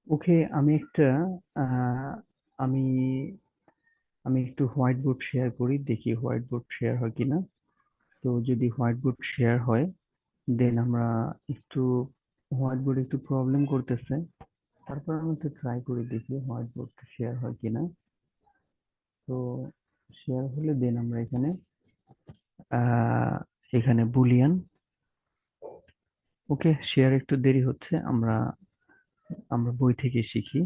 ওকে, আমি একটা আহ, আমি আমি একটু হোয়াইট বোর্ড শেয়ার করি, দেখি হোয়াইট বোর্ড শেয়ার হয় কিনা। তো যদি হোয়াইট বোর্ড শেয়ার হয়, দেন আমরা একটু হোয়াইট বোর্ড একটু প্রবলেম করতেছে। তারপর আমি একটু ট্রাই করে দেখি হোয়াইট বোর্ড শেয়ার হয় কিনা। তো শেয়ার হলে দেন আমরা আহ, এখানে বুলিয়ান। ওকে, শেয়ার একটু দেরি হচ্ছে। আমরা আমরা বই থেকে শিখি,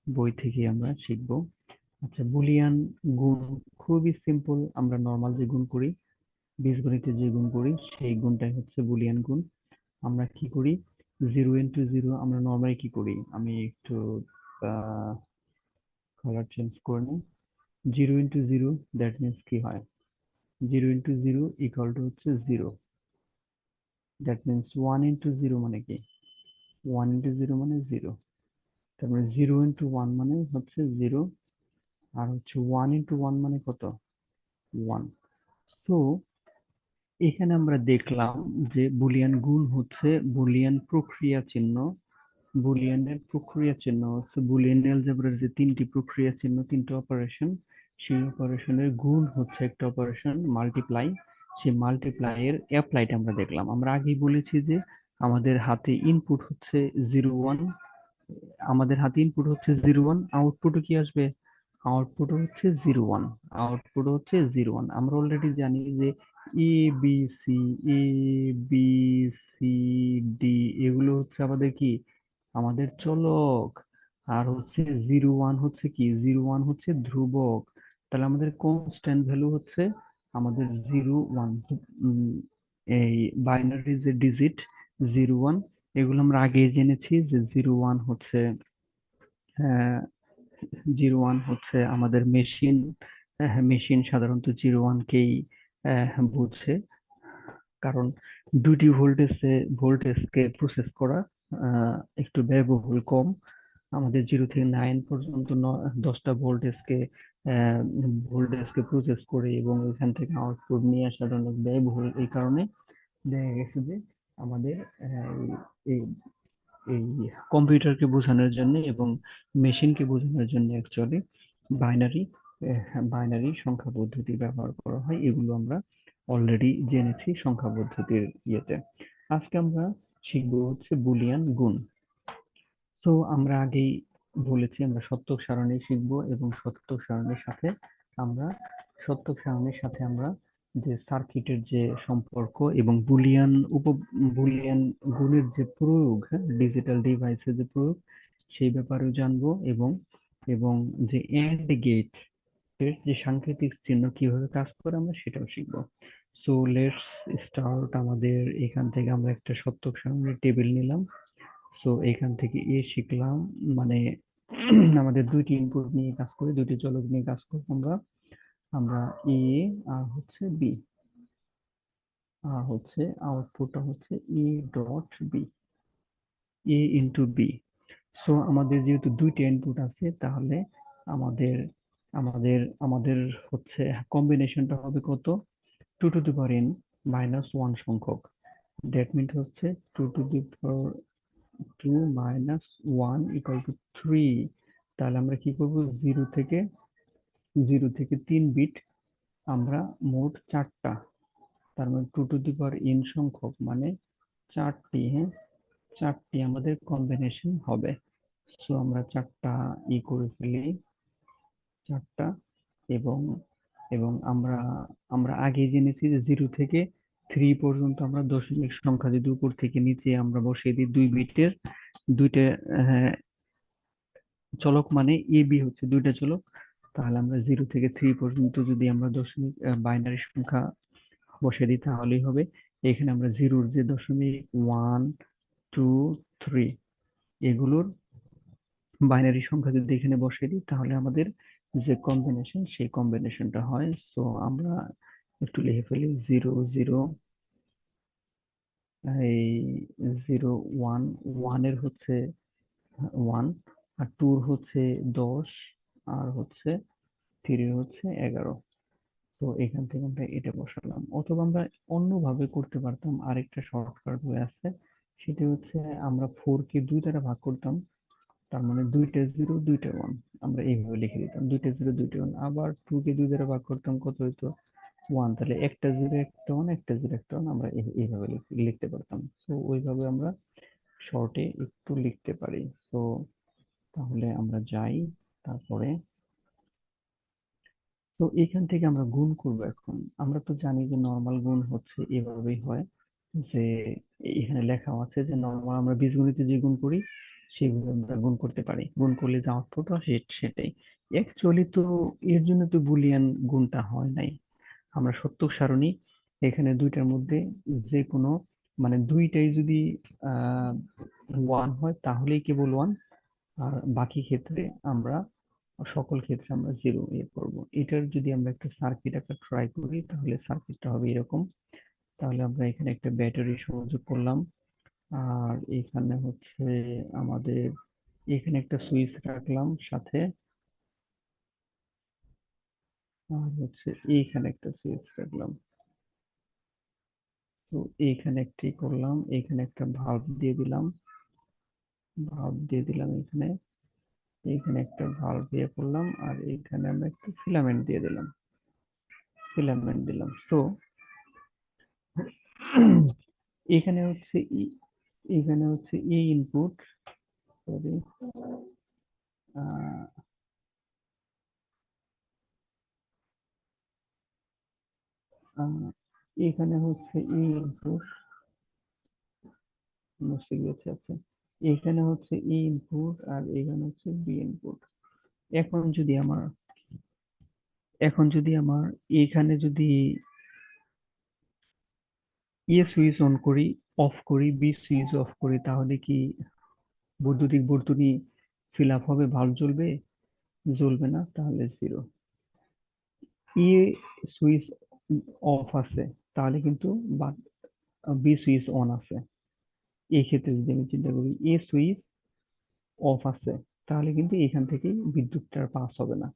বই থেকে আমরা শিখবো। আচ্ছা, বুলিয়ান গুণ খুবই সিম্পল। আমরা নর্মাল যে গুণ করি, বীজগণিতে যে গুণ করি, সেই গুণটাই হচ্ছে বুলিয়ান গুণ। আমরা কি করি? জিরো ইন্টু জিরো আমরা নর্মালি কি করি? আমি একটু কালার চেঞ্জ করে নিই। Zero into zero, that means কি হয়? Zero into zero equal to হচ্ছে zero. That means one into zero মানে কি? ওয়ান ইন্টু জিরো মানে জিরো। তারপরে জিরো ইন্টু ওয়ান মানে হচ্ছে জিরো। আর হচ্ছে ওয়ান ইন্টু ওয়ান মানে কত? ওয়ান। তো এখানে আমরা দেখলাম যে বুলিয়ান গুণ হচ্ছে বুলিয়ান প্রক্রিয়া চিহ্ন। বুলিয়ানের প্রক্রিয়া চিহ্ন হচ্ছে বুলিয়ান অ্যালজেব্রার যে তিনটি প্রক্রিয়া চিহ্ন, তিনটি অপারেশন, সেই অপারেশনের গুণ হচ্ছে একটা অপারেশন মাল্টিপ্লাই। সেই মাল্টিপ্লাই এর অ্যাপ্লাইটা আমরা দেখলাম। আমরা আগেই বলেছি যে আমাদের হাতে ইনপুট হচ্ছে জিরো ওয়ান, আমাদের হাতে ইনপুট হচ্ছে জিরো ওয়ান, আউটপুটও কি আসবে? আউটপুট হচ্ছে জিরো ওয়ান। আউটপুট হচ্ছে জিরো ওয়ান। আমরা অলরেডি জানি যে A B C, A B C D, এগুলো হচ্ছে আমাদের কি? আমাদের চলক। আর হচ্ছে জিরো ওয়ান হচ্ছে কি? জিরো ওয়ান হচ্ছে ধ্রুবক। তাহলে আমাদের কনস্ট্যান্ট ভ্যালু হচ্ছে আমাদের জিরো ওয়ান। এই বাইনারি যে ডিজিট জিরো ওয়ান, এগুলো আমরা আগেই জেনেছি যে জিরো ওয়ান হচ্ছে জিরো ওয়ান হচ্ছে আমাদের মেশিন। মেশিন সাধারণত জিরো ওয়ানকেই বুঝছে, কারণ দুটি ভোল্টেজকে প্রসেস করা একটু ব্যয়বহুল কম। আমাদের জিরো থেকে নাইন পর্যন্ত 10টা ভোল্টেজকে প্রসেস করে এবং এখান থেকে আউটপুট নিয়ে আসাটা অনেক ব্যয়বহুল। এই কারণে দেখা গেছে যে আমাদের এই এই কম্পিউটারকে বোঝানোর জন্য এবং মেশিনকে বোঝানোর জন্য অ্যাকচুয়ালি বাইনারি বাইনারি সংখ্যা পদ্ধতি ব্যবহার করা হয়। এগুলো আমরা অলরেডি জেনেছি সংখ্যা পদ্ধতির ইয়েতে। আজকে আমরা শিখবো হচ্ছে বুলিয়ান গুণ। তো আমরা আগেই বলেছি আমরা সত্যক সারণী শিখবো, এবং আমরা সত্যক সারণীর সাথে আমরা যে সার্কিটের যে সম্পর্ক এবং বুলিয়ান গুণের যে প্রয়োগ, ডিজিটাল ডিভাইসের যে প্রয়োগ, সেই ব্যাপারেও জানবো। এবং এবং যে এন্ড গেট এর যে সাংকেতিক চিহ্ন কিভাবে কাজ করে আমরা সেটাও শিখবো। So let's start. আমাদের এখান থেকে আমরা একটা সত্যক সারণীর টেবিল নিলাম। সো এখান থেকে শিখলাম, মানে আমাদের দুইটি ইনপুট নিয়ে কাজ করি, দুইটি চলক নিয়ে কাজ করি আমরা। আমরা এ আর হচ্ছে বি, আর হচ্ছে আউটপুটটা হচ্ছে A dot B, A into B. So আমাদের যেহেতু দুইটা ইনপুট আছে, তাহলে আমাদের আমাদের আমাদের হচ্ছে কম্বিনেশনটা হবে কত? Two to the power n minus one সংখ্যক। দ্যাট মিন হচ্ছে two to the power two minus one equal to three. তাহলে আমরা কি করব? জিরো থেকে 3 বিট আমরা মোট চারটা, তার মানে two to the power n সংখ্যক মানে চারটি। হ্যাঁ, চারটি আমাদের কম্বিনেশন হবে। সো আমরা চারটা করে ফেলি, চারটা। এবং এবং আমরা আমরা আগে জেনেছি যে জিরো থেকে থ্রি পর্যন্ত আমরা দশমিক সংখ্যা যদি উপর থেকে নিচে আমরা বসিয়ে দিই 2 বিটের, দুইটা চলক মানে এ বি হচ্ছে দুইটা চলক। তাহলে আমরা জিরো থেকে থ্রি পর্যন্ত যদি আমরা দশমিক বাইনারি সংখ্যা বসিয়ে দিই তাহলেই হবে। এখানে আমরা জিরোর যে দশমিক ওয়ান, টু, থ্রি, এগুলোর বাইনারি সংখ্যা যদি এখানে বসিয়ে দিই তাহলে আমাদের যে কম্বিনেশন সেই কম্বিনেশনটা হয়। সো আমরা একটু লিখে ফেলি জিরো জিরো, এই জিরো ওয়ান, ওয়ানের হচ্ছে ওয়ান, আর টুর হচ্ছে 10, আর হচ্ছে থ্রির হচ্ছে 11। তো এখান থেকে আমরা এটা বসালাম, অথবা আমরা অন্যভাবে করতে পারতাম। আরেকটা শর্টকাট ওয়ে আছে, সেটি হচ্ছে আমরা ফোর কে দুই দ্বারা ভাগ করতাম, তার মানে দুইটা জিরো দুইটা ওয়ান, আমরা এইভাবে লিখে দিতাম দুইটা জিরো দুইটা ওয়ান। আবার টু কে দুই দ্বারা ভাগ করতাম, কত হইতো? ওয়ান। তাহলে একটা জিরো একটা ওয়ান, একটা জিরো একটা ওয়ান, আমরা এইভাবে লিখতে পারতাম। তো ওইভাবে আমরা শর্টে একটু লিখতে পারি। তো তাহলে আমরা যাই, তারপরে তো এখান থেকে আমরা গুণ করব। এখন আমরা তো জানি যে নর্মাল গুণ হচ্ছে এভাবেই হয়, যে এখানে লেখা আছে যে নর্মাল আমরা বীজগণিতে যে গুণ করি সেগুলো আমরা গুণ করতে পারি, গুণ করলে যে আউটপুট হয় সেটাই। অ্যাকচুয়ালি তো এর জন্য তো বুলিয়ান গুণটা হয় নাই। আমরা সত্যক সারণী এখানে দুইটার মধ্যে যে কোনো মানে দুইটাই যদি ওয়ান হয় তাহলেই কেবল ওয়ান, আর বাকি ক্ষেত্রে আমরা সকল ক্ষেত্রে আমরা জিরো ইয়ে করব। এটার যদি আমরা একটা সার্কিট একটা ট্রাই করি তাহলে সার্কিটটা হবে এরকম। তাহলে আমরা এখানে একটা ব্যাটারি সংযোগ করলাম, আর এখানে হচ্ছে আমাদের এখানে একটা সুইচ রাখলাম সাথে, আর হচ্ছে এইখানে একটা সুইচ রাখলাম। তো এইখানে একটি করলাম, এখানে একটা ভালভ দিয়ে দিলাম, ভালভ দিয়ে দিলাম এখানে, এইখানে একটা ভালভ দিয়ে করলাম, আর এইখানে আমরা একটা ফিলামেন্ট দিয়ে দিলাম, ফিলামেন্ট দিলাম। তো এখানে হচ্ছে এখানে হচ্ছে ই ইনপুট, সরি, এখানে হচ্ছে ই ইনপুট, মুছে গেছে। আচ্ছা, এখানে হচ্ছে ই ইনপুট আর এখানে হচ্ছে বি ইনপুট। এখন যদি আমার এখন যদি আমার এখানে যদি এ সুইচ অন করি, অফ করি, বি সুইচ অফ করি, তাহলে কি বৈদ্যুতিক বর্তনী ফিল আপ হবে, ভালভ জ্বলবে? জ্বলবে না, তাহলে জিরো। এ সুইচ অফ আছে, তাহলে কিন্তু বি সুইচ অন আছে। এই ক্ষেত্রে যদি আমি চিন্তা করি এ সুইচ অফ আছে, তাহলে কিন্তু এখান থেকে বিদ্যুৎটা পাস হবে না,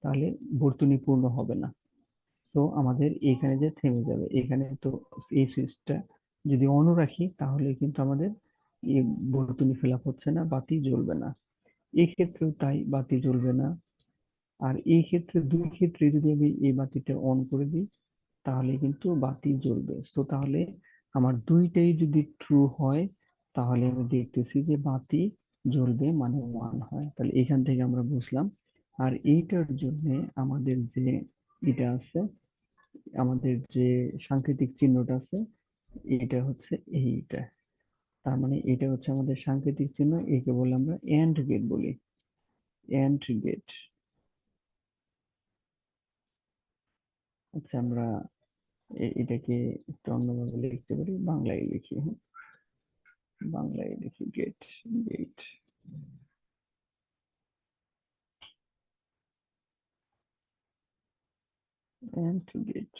তাহলে বর্তনী পূর্ণ হবে না। তো আমাদের এখানে যে থেমে যাবে এখানে। তো এই সুইচটা যদি অন রাখি তাহলে কিন্তু আমাদের এই বর্তনী ফিল আপ হচ্ছে না, বাতি জ্বলবে না। এই ক্ষেত্রেও তাই, বাতি জ্বলবে না। আর এই ক্ষেত্রে দুই ক্ষেত্রে যদি আমি এই বাতিটা অন করে দিই তাহলে কিন্তু বাতি জ্বলবে। তো তাহলে আমার দুইটাই যদি ট্রু হয় তাহলে আমি দেখতেছি যে বাতি জ্বলবে, মানে ওয়ান হয়। তাহলে এখান থেকে আমরা বুঝলাম। আর এইটার জন্য আমাদের যে এটা আছে, আমাদের যে সাংকেতিক চিহ্নটা আছে, এটা হচ্ছে এইটা। তার মানে এটা হচ্ছে আমাদের সাংকেতিক চিহ্ন, একে বলে আমরা এন্ড গেট বলি, এন্ড গেট। আচ্ছা, আমরা এটাকে একটু অন্যভাবে লিখতে পারি, বাংলায় লিখি, হ্যাঁ, বাংলায় লিখি গেট, গেট, এন্ড গেট।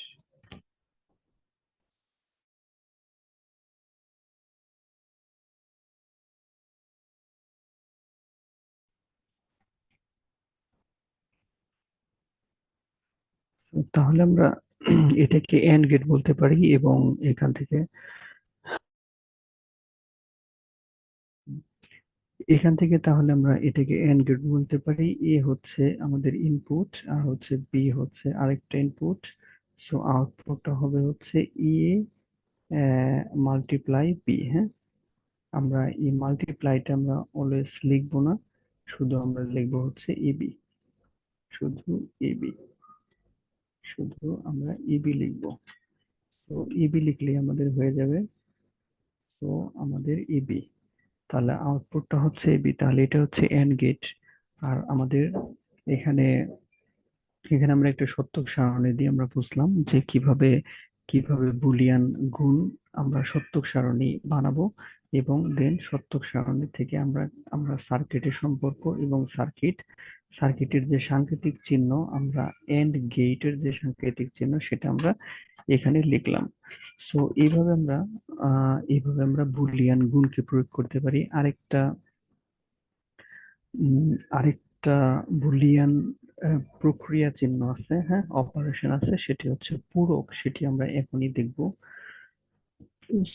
তাহলে আমরা এটাকে এন্ড গেট বলতে পারি, এবং এখান থেকে তাহলে আমরা এটাকে এন্ড গেট বলতে পারি। এ হচ্ছে আমাদের ইনপুট, আর হচ্ছে বি হচ্ছে আরেকটা ইনপুট। সো আউটপুটটা হবে হচ্ছে ই মাল্টিপ্লাই বি, হ্যাঁ। আমরা এই মাল্টিপ্লাইটা আমরা অলওয়েজ লিখবো না, শুধু আমরা লিখবো হচ্ছে এবি, শুধু এবি, শুধু আমরা এবি লিখবো। তো এবি লিখলে আমাদের হয়ে যাবে। তো আমাদের এবি, তাহলে আউটপুটটা হচ্ছে এবি, তাহলে এটা হচ্ছে এন্ড গেট। আর আমাদের এখানে এখানে আমরা একটা সত্যক সারণী দিয়ে আমরা বুঝলাম যে কিভাবে কিভাবে বুলিয়ান গুণ আমরা সত্যক সারণী বানাবো, এবং দেন সত্যক সারণী থেকে আমরা আমরা সার্কিটের সম্পর্ক এবং সার্কিটের যে সাংকেতিক চিহ্ন, আমরা এন্ড গেটের যে সাংকেতিক চিহ্ন সেটা আমরা এখানে লিখলাম। সো এইভাবে আমরা বুলিয়ান গুণকে প্রয়োগ করতে পারি। আরেকটা বুলিয়ান প্রক্রিয়া চিহ্ন আছে, হ্যাঁ, অপারেশন আছে, সেটি হচ্ছে পূরক, সেটি আমরা এখনই দেখব।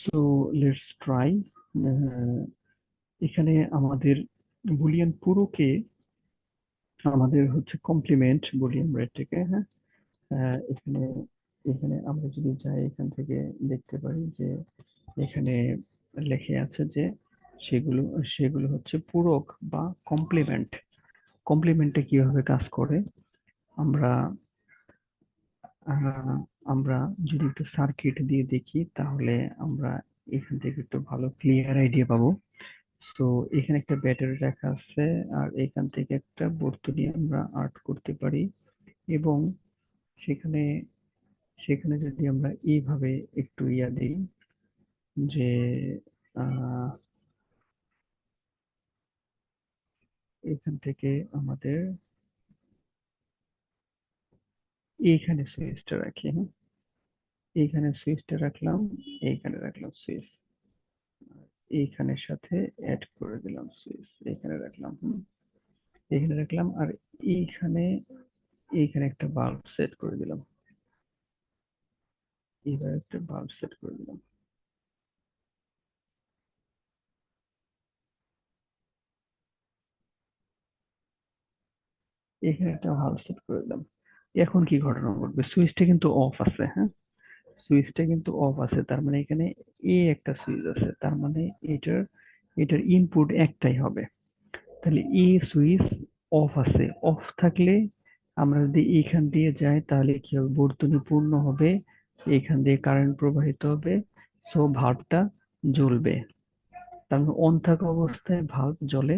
So let's try. এখানে আমাদের বুলিয়ান পুরোকে আমাদের হচ্ছে কমপ্লিমেন্ট বলি আমরা এটাকে, হ্যাঁ। এখানে এখানে আমরা যদি যাই এখান থেকে দেখতে পারি যে এখানে লেখে আছে যে সেগুলো সেগুলো হচ্ছে পূরক বা কমপ্লিমেন্ট। কমপ্লিমেন্টে কিভাবে কাজ করে আমরা আহ, আমরা যদি একটু সার্কিট দিয়ে দেখি তাহলে আমরা এখান থেকে একটু ভালো ক্লিয়ার আইডিয়া পাবো। তো এখানে একটা ব্যাটারি রাখা আছে, আর এখান থেকে একটা বর্তনী আমরা আর্ট করতে পারি, এবং সেখানে সেখানে যদি আমরা এইভাবে একটু ইয়া দিই যে আহ, এখান থেকে আমাদের এইখানে সুইচটা রাখি, হ্যাঁ। এইখানে সুইচটা রাখলাম, এইখানে রাখলাম সুইচ, এইখানের সাথে অ্যাড করে দিলাম সুইচ, এখানে রাখলাম, এখানে রাখলাম, আর এইখানে এইখানে একটা বাল্ব সেট করে দিলাম, এবার একটা বাল্ব সেট করে দিলাম, এখানে একটা বাল্ব সেট করে দিলাম। এখন কি ঘটনা ঘটবে, সুইচটা কিন্তু অফ আছে, হ্যাঁ। সুইচটা কিন্তু অফ আছে, তার মানে এখানে এ একটা সুইচ আছে, তার মানে এটার এটার ইনপুট একটাই হবে। তাহলে এ সুইচ অফ আছে, অফ থাকলে আমরা যদি এইখান দিয়ে যাই তাহলে কি হবে, বর্তনী পূর্ণ হবে, এখান দিয়ে কারেন্ট প্রবাহিত হবে, সো ভাল্বটা জ্বলবে। তার মানে অন থাকা অবস্থায় ভাল্ব জ্বলে,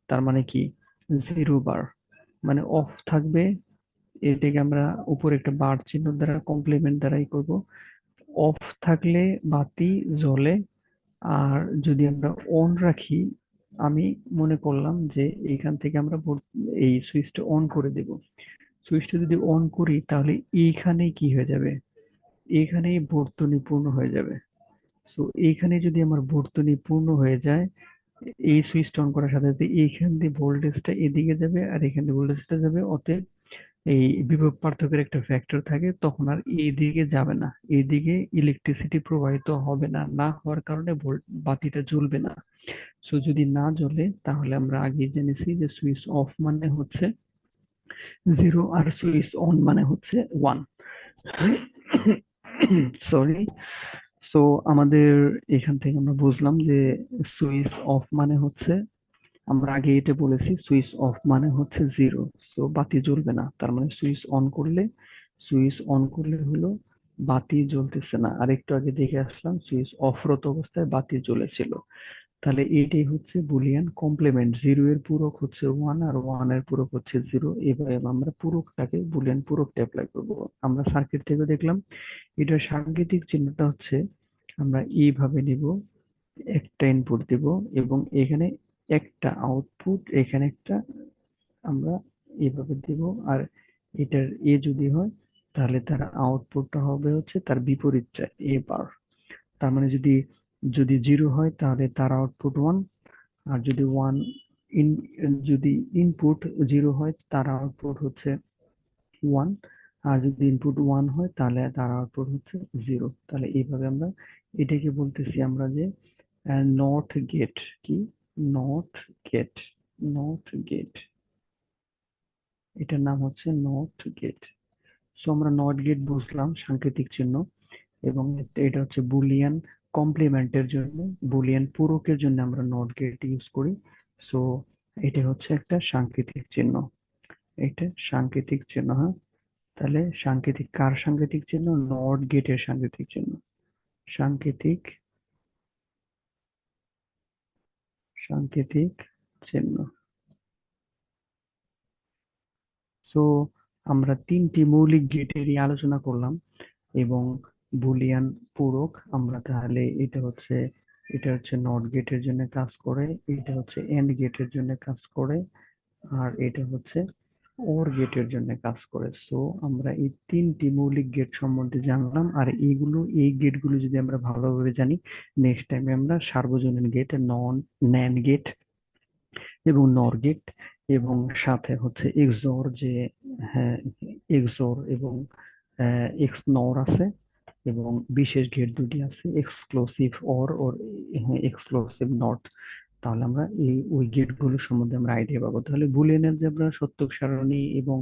তার মানে কি, 0 বার। মানে অফ থাকবে, এটাকে আমরা উপরে একটা বার চিহ্ন দ্বারা কমপ্লিমেন্ট দ্বারাই করব। অফ থাকলে বাতি জ্বলে, আর যদি আমরা অন রাখি, আমি মনে করলাম যে এইখান থেকে আমরা এই সুইচটা অন করে দেব। সুইচটা যদি অন করি তাহলে এইখানে কি হয়ে যাবে, এইখানেই বর্তনী পূর্ণ হয়ে যাবে। সো এইখানে যদি আমার বর্তনী পূর্ণ হয়ে যায়, এই সুইচটা অন করার সাথে সাথে এইখান দিয়ে ভোল্টেজটা এদিকে যাবে আর এখান দিয়ে ভোল্টেজটা যাবে, অতএব এই বিভব পার্থক্যের একটা ফ্যাক্টর থাকে, তখন আর এইদিকে যাবে না, এইদিকে ইলেকট্রিসিটি প্রবাহিত হবে না, না হওয়ার কারণে বাতিটা জ্বলবে না। সো যদি না জ্বলে তাহলে আমরা আগে জেনেছি যে সুইচ অফ মানে হচ্ছে 0 আর সুইচ অন মানে হচ্ছে 1। সরি। সো আমাদের এখান থেকে আমরা বুঝলাম যে সুইচ অফ মানে হচ্ছে, আমরা আগে এটা বলেছি সুইচ অফ মানে হচ্ছে 0, সো বাতি জ্বলবে না, তার মানে সুইচ অন করলে হলো বাতি জ্বলতেছে না। আর একটু আগে দেখে আসলাম সুইচ অফরত অবস্থায় বাতি জ্বলেছিল। তাহলে এটাই হচ্ছে বুলিয়ান কমপ্লিমেন্ট, 0 এর পূরক হচ্ছে 1 আর 1 এর পূরক হচ্ছে 0, এভাবে আমরা পূরকটাকে বুলিয়ান পূরকটা অ্যাপ্লাই করব। আমরা সার্কিট থেকে দেখলাম এটার সাংকেতিক চিহ্নটা হচ্ছে, আমরা এইভাবে নিব, একটা ইনপুট দিব এবং এখানে একটা আউটপুট, এখানে একটা আমরা এইভাবে দিব, আর এটার এ যদি হয় তাহলে তার আউটপুটটা হবে হচ্ছে তার বিপরীতটা এ বার। তার মানে যদি যদি 0 হয় তাহলে তার আউটপুট 1, আর যদি ইন যদি ইনপুট 0 হয় তার আউটপুট হচ্ছে 1, আর যদি ইনপুট 1 হয় তাহলে তার আউটপুট হচ্ছে 0। তাহলে এইভাবে আমরা এটাকে বলতেছি আমরা যে নট গেট। কি, নট গেট, নট গেট, এটার নাম হচ্ছে নট গেট। সো আমরা নট গেট বুঝলাম সাংকেতিক চিহ্ন, এবং এটা হচ্ছে বুলিয়ান কমপ্লিমেন্টের জন্য, বুলিয়ান পূরকের জন্য আমরা নট গেট ইউজ করি। সো এটা হচ্ছে একটা সাংকেতিক চিহ্ন, এটা সাংকেতিক চিহ্ন, হ্যাঁ। তাহলে সাংকেতিক কার সাংকেতিক চিহ্ন, নট গেটের সাংকেতিক চিহ্ন, সাংকেতিক সাংকেতিক চিহ্ন। সো আমরা তিনটি মৌলিক গেটেরই আলোচনা করলাম, এবং বুলিয়ান পূরক আমরা তাহলে এটা হচ্ছে নট গেটের জন্য কাজ করে, এটা হচ্ছে এন্ড গেটের জন্য কাজ করে, আর এটা হচ্ছে ওর গেটের জন্য কাজ করে। সো আমরা এই তিনটি মৌলিক গেট সম্বন্ধে জানলাম, আর এই গেটগুলো যদি আমরা ভালোভাবে জানি, নেক্সট টাইমে আমরা সার্বজনীন গেট, ন্যান্ড গেট এবং নর গেট, এবং সাথে হচ্ছে এক্সর, যে হ্যাঁ, এক্সর এবং এক্স নর আছে, এবং বিশেষ গেট দুটি আছে, exclusive or or exclusive not. তাহলে আমরা ওই গেটগুলো সম্বন্ধে আমরা আইডিয়া পাবো। তাহলে বুলিয়ান অ্যালজেব্রা, সত্যক সারণী এবং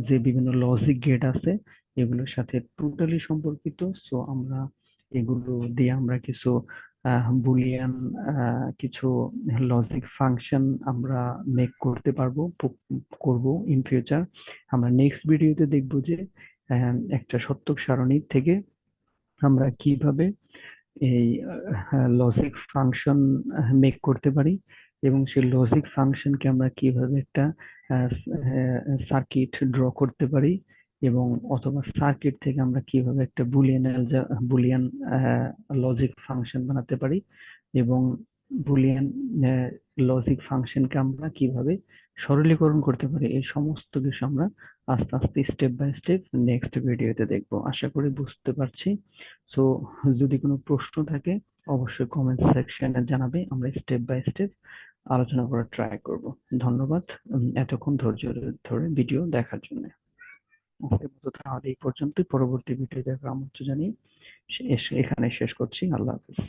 যে বিভিন্ন লজিক গেট আছে এগুলোর সাথে টোটালি সম্পর্কিত। সো আমরা এগুলো দিয়ে আমরা কিছু বুলিয়ান কিছু লজিক ফাংশন আমরা মেক করতে পারবো, করব ইন ফিউচার। আমরা নেক্সট ভিডিওতে দেখবো যে একটা সত্যক সারণী থেকে আমরা কিভাবে এই লজিক ফাংশন মেক করতে পারি, এবং সেই লজিক ফাংশনকে আমরা কিভাবে একটা সার্কিট ড্র করতে পারি, এবং অথবা সার্কিট থেকে আমরা কিভাবে একটা বুলিয়ান লজিক ফাংশন বানাতে পারি, এবং বুলিয়ান লজিক ফাংশনকে আমরা কিভাবে সরলীকরণ করতে পারি, এই সমস্ত কিছু আমরা আস্তে আস্তে স্টেপ বাই স্টেপ নেক্সট ভিডিওতে দেখবো। আশা করি বুঝতে পারছি। সো যদি কোনো প্রশ্ন থাকে অবশ্যই কমেন্ট সেকশনে জানাবে, আমরা স্টেপ বাই স্টেপ আলোচনা করার ট্রাই করব। ধন্যবাদ এতক্ষণ ধৈর্য ধরে ভিডিও দেখার জন্য। আজকের মতো তাহলে এই পর্যন্তই, পরবর্তী ভিডিও দেখার আমন্ত্রণ জানিয়ে এখানে শেষ করছি। আল্লাহ হাফিজ।